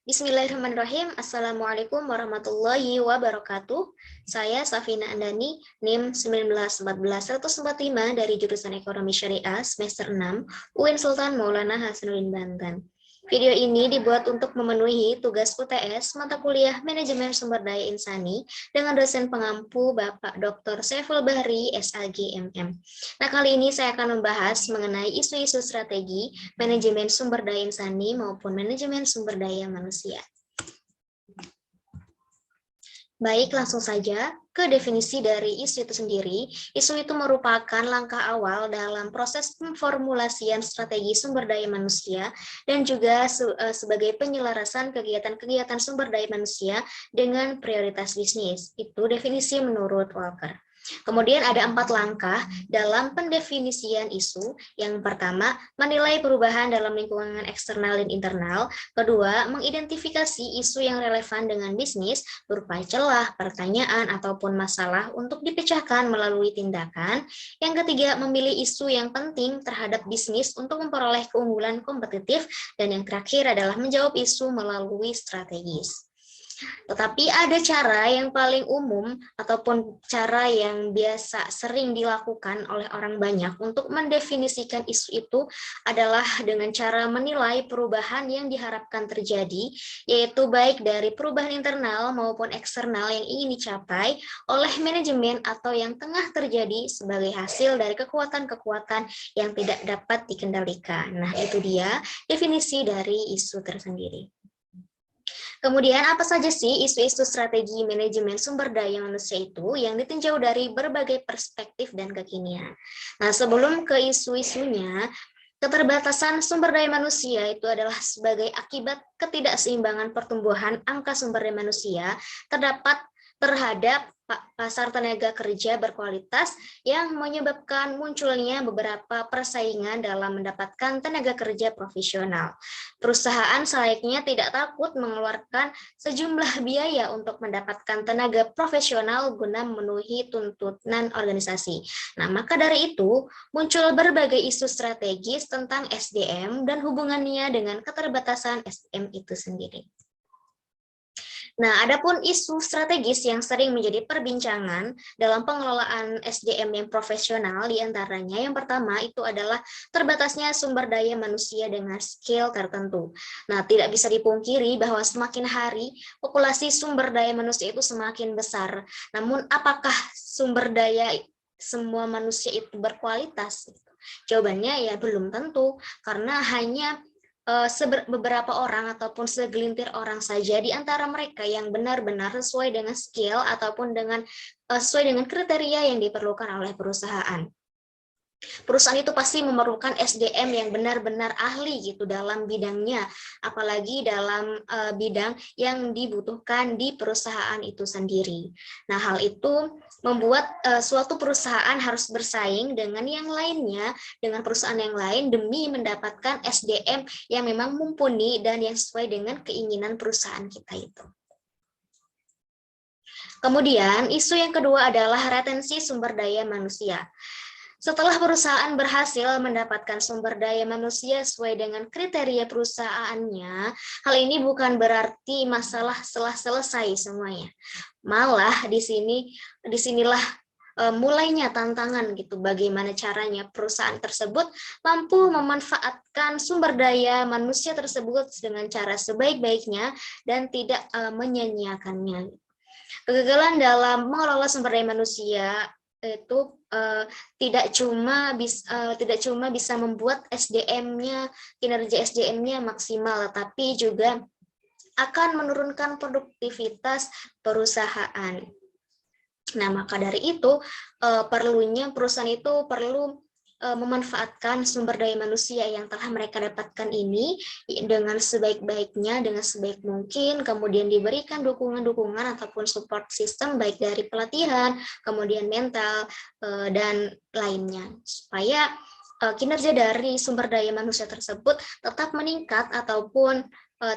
Bismillahirrahmanirrahim. Assalamualaikum warahmatullahi wabarakatuh. Saya Safina Andani, NIM 1914-145 dari jurusan Ekonomi Syariah semester 6, UIN Sultan Maulana Hasanuddin Banten. Video ini dibuat untuk memenuhi tugas UTS mata kuliah Manajemen Sumber Daya Insani dengan dosen pengampu Bapak Dr. Saiful Bahri, SAG MM. Nah, kali ini saya akan membahas mengenai isu-isu strategi manajemen sumber daya insani maupun manajemen sumber daya manusia. Baik, langsung saja ke definisi dari isu itu sendiri. Isu itu merupakan langkah awal dalam proses pemformulasian strategi sumber daya manusia dan juga sebagai penyelarasan kegiatan-kegiatan sumber daya manusia dengan prioritas bisnis. Itu definisi menurut Walker. Kemudian ada 4 langkah dalam pendefinisian isu. Yang pertama, menilai perubahan dalam lingkungan eksternal dan internal. Kedua, mengidentifikasi isu yang relevan dengan bisnis berupa celah, pertanyaan, ataupun masalah untuk dipecahkan melalui tindakan. Yang ketiga, memilih isu yang penting terhadap bisnis untuk memperoleh keunggulan kompetitif. Dan yang terakhir adalah menjawab isu melalui strategis. Tetapi ada cara yang paling umum ataupun cara yang biasa sering dilakukan oleh orang banyak untuk mendefinisikan isu itu adalah dengan cara menilai perubahan yang diharapkan terjadi, yaitu baik dari perubahan internal maupun eksternal yang ingin dicapai oleh manajemen atau yang tengah terjadi sebagai hasil dari kekuatan-kekuatan yang tidak dapat dikendalikan. Nah, itu dia definisi dari isu tersendiri. Kemudian apa saja sih isu-isu strategi manajemen sumber daya manusia itu yang ditinjau dari berbagai perspektif dan kekinian. Nah, sebelum ke isu-isunya, keterbatasan sumber daya manusia itu adalah sebagai akibat ketidakseimbangan pertumbuhan angka sumber daya manusia terdapat terhadap pasar tenaga kerja berkualitas yang menyebabkan munculnya beberapa persaingan dalam mendapatkan tenaga kerja profesional. Perusahaan selayaknya tidak takut mengeluarkan sejumlah biaya untuk mendapatkan tenaga profesional guna memenuhi tuntutan organisasi. Nah, maka dari itu muncul berbagai isu strategis tentang SDM dan hubungannya dengan keterbatasan SDM itu sendiri. Nah, adapun isu strategis yang sering menjadi perbincangan dalam pengelolaan SDM yang profesional diantaranya yang pertama itu adalah terbatasnya sumber daya manusia dengan skill tertentu. Nah, tidak bisa dipungkiri bahwa semakin hari populasi sumber daya manusia itu semakin besar. Namun, apakah sumber daya semua manusia itu berkualitas? Jawabannya ya belum tentu, karena hanya beberapa orang ataupun segelintir orang saja di antara mereka yang benar-benar sesuai dengan skill ataupun sesuai dengan kriteria yang diperlukan oleh perusahaan. Perusahaan itu pasti memerlukan SDM yang benar-benar ahli gitu dalam bidangnya, apalagi dalam bidang yang dibutuhkan di perusahaan itu sendiri. Nah, hal itu membuat suatu perusahaan harus bersaing dengan yang lainnya, dengan perusahaan yang lain demi mendapatkan SDM yang memang mumpuni dan yang sesuai dengan keinginan perusahaan kita itu. Kemudian, isu yang kedua adalah retensi sumber daya manusia. Setelah perusahaan berhasil mendapatkan sumber daya manusia sesuai dengan kriteria perusahaannya, hal ini bukan berarti masalah telah selesai semuanya. Malah disinilah mulainya tantangan gitu, bagaimana caranya perusahaan tersebut mampu memanfaatkan sumber daya manusia tersebut dengan cara sebaik-baiknya dan tidak menyia-nyiakannya. Kegagalan dalam mengelola sumber daya manusia itu tidak cuma bisa membuat SDM-nya, kinerja SDM-nya maksimal, tapi juga akan menurunkan produktivitas perusahaan. Nah, maka dari itu perusahaan itu perlu memanfaatkan sumber daya manusia yang telah mereka dapatkan ini dengan sebaik-baiknya, dengan sebaik mungkin, kemudian diberikan dukungan-dukungan ataupun support system baik dari pelatihan, kemudian mental, dan lainnya, supaya kinerja dari sumber daya manusia tersebut tetap meningkat ataupun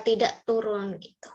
tidak turun gitu.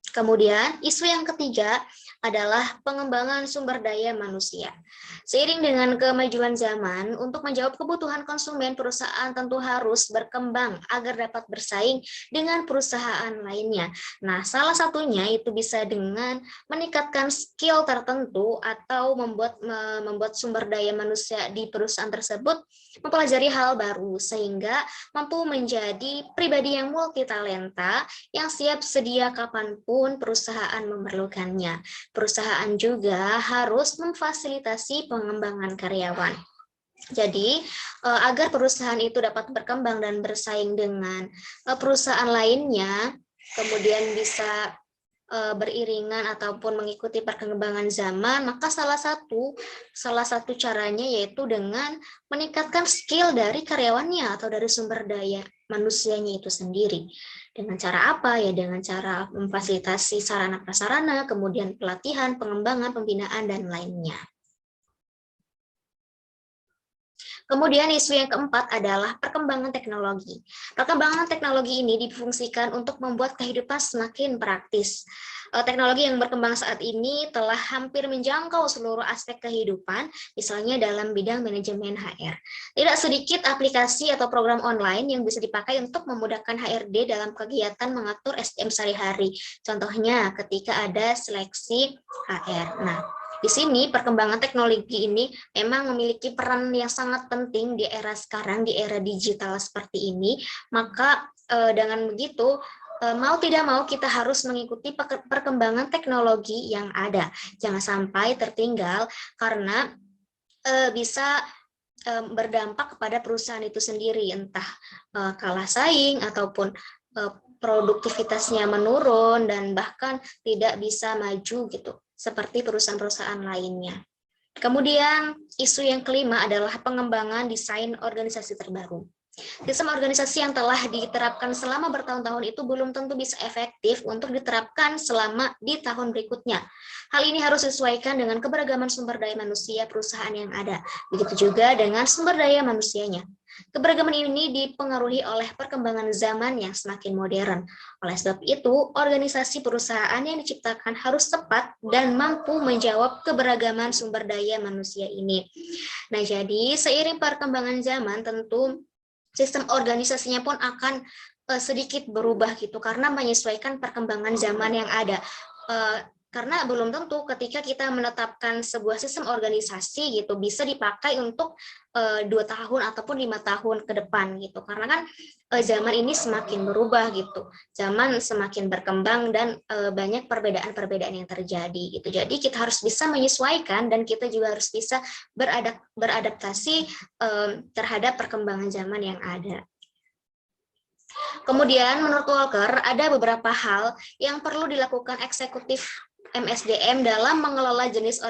Kemudian, isu yang ketiga adalah pengembangan sumber daya manusia. Seiring dengan kemajuan zaman, untuk menjawab kebutuhan konsumen, perusahaan tentu harus berkembang agar dapat bersaing dengan perusahaan lainnya. Nah, salah satunya itu bisa dengan meningkatkan skill tertentu atau membuat sumber daya manusia di perusahaan tersebut mempelajari hal baru sehingga mampu menjadi pribadi yang multitalenta yang siap sedia kapanpun perusahaan memerlukannya. Perusahaan juga harus memfasilitasi pengembangan karyawan. Jadi, agar perusahaan itu dapat berkembang dan bersaing dengan perusahaan lainnya, kemudian bisa beriringan ataupun mengikuti perkembangan zaman, maka salah satu caranya yaitu dengan meningkatkan skill dari karyawannya atau dari sumber daya manusianya itu sendiri. Dengan cara apa? Ya dengan cara memfasilitasi sarana prasarana, kemudian pelatihan, pengembangan, pembinaan, dan lainnya. Kemudian isu yang keempat adalah perkembangan teknologi. Perkembangan teknologi ini difungsikan untuk membuat kehidupan semakin praktis. Teknologi yang berkembang saat ini telah hampir menjangkau seluruh aspek kehidupan, misalnya dalam bidang manajemen HR. Tidak sedikit aplikasi atau program online yang bisa dipakai untuk memudahkan HRD dalam kegiatan mengatur SDM sehari-hari. Contohnya ketika ada seleksi HR. Nah, di sini perkembangan teknologi ini memang memiliki peran yang sangat penting di era sekarang, di era digital seperti ini. Maka dengan begitu, mau tidak mau kita harus mengikuti perkembangan teknologi yang ada. Jangan sampai tertinggal karena bisa berdampak kepada perusahaan itu sendiri, entah kalah saing ataupun produktivitasnya menurun dan bahkan tidak bisa maju gitu, seperti perusahaan-perusahaan lainnya. Kemudian isu yang kelima adalah pengembangan desain organisasi terbaru. Sistem organisasi yang telah diterapkan selama bertahun-tahun itu belum tentu bisa efektif untuk diterapkan selama di tahun berikutnya. Hal ini harus disesuaikan dengan keberagaman sumber daya manusia perusahaan yang ada. Begitu juga dengan sumber daya manusianya. Keberagaman ini dipengaruhi oleh perkembangan zaman yang semakin modern. Oleh sebab itu, organisasi perusahaan yang diciptakan harus tepat dan mampu menjawab keberagaman sumber daya manusia ini. Nah, jadi seiring perkembangan zaman tentu sistem organisasinya pun akan sedikit berubah gitu karena menyesuaikan perkembangan zaman yang ada. Karena belum tentu ketika kita menetapkan sebuah sistem organisasi gitu bisa dipakai untuk 2 tahun ataupun 5 tahun ke depan gitu. Karena kan zaman ini semakin berubah gitu. Zaman semakin berkembang dan banyak perbedaan-perbedaan yang terjadi gitu. Jadi kita harus bisa menyesuaikan dan kita juga harus bisa beradaptasi terhadap perkembangan zaman yang ada. Kemudian menurut Walker ada beberapa hal yang perlu dilakukan eksekutif MSDM dalam mengelola jenis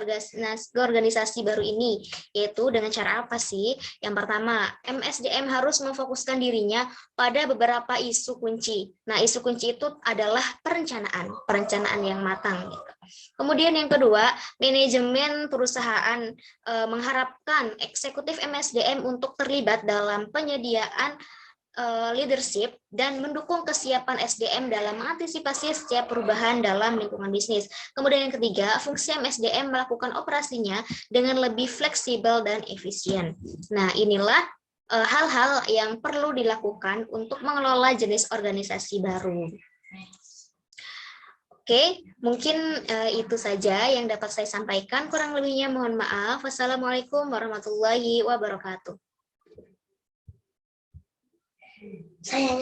organisasi baru ini, yaitu dengan cara apa sih? Yang pertama, MSDM harus memfokuskan dirinya pada beberapa isu kunci. Nah, isu kunci itu adalah perencanaan yang matang. Gitu. Kemudian yang kedua, manajemen perusahaan mengharapkan eksekutif MSDM untuk terlibat dalam penyediaan leadership dan mendukung kesiapan SDM dalam mengantisipasi setiap perubahan dalam lingkungan bisnis. Kemudian yang ketiga, fungsi MSDM melakukan operasinya dengan lebih fleksibel dan efisien. Nah, inilah hal-hal yang perlu dilakukan untuk mengelola jenis organisasi baru. Oke, mungkin itu saja yang dapat saya sampaikan. Kurang lebihnya mohon maaf. Wassalamualaikum warahmatullahi wabarakatuh.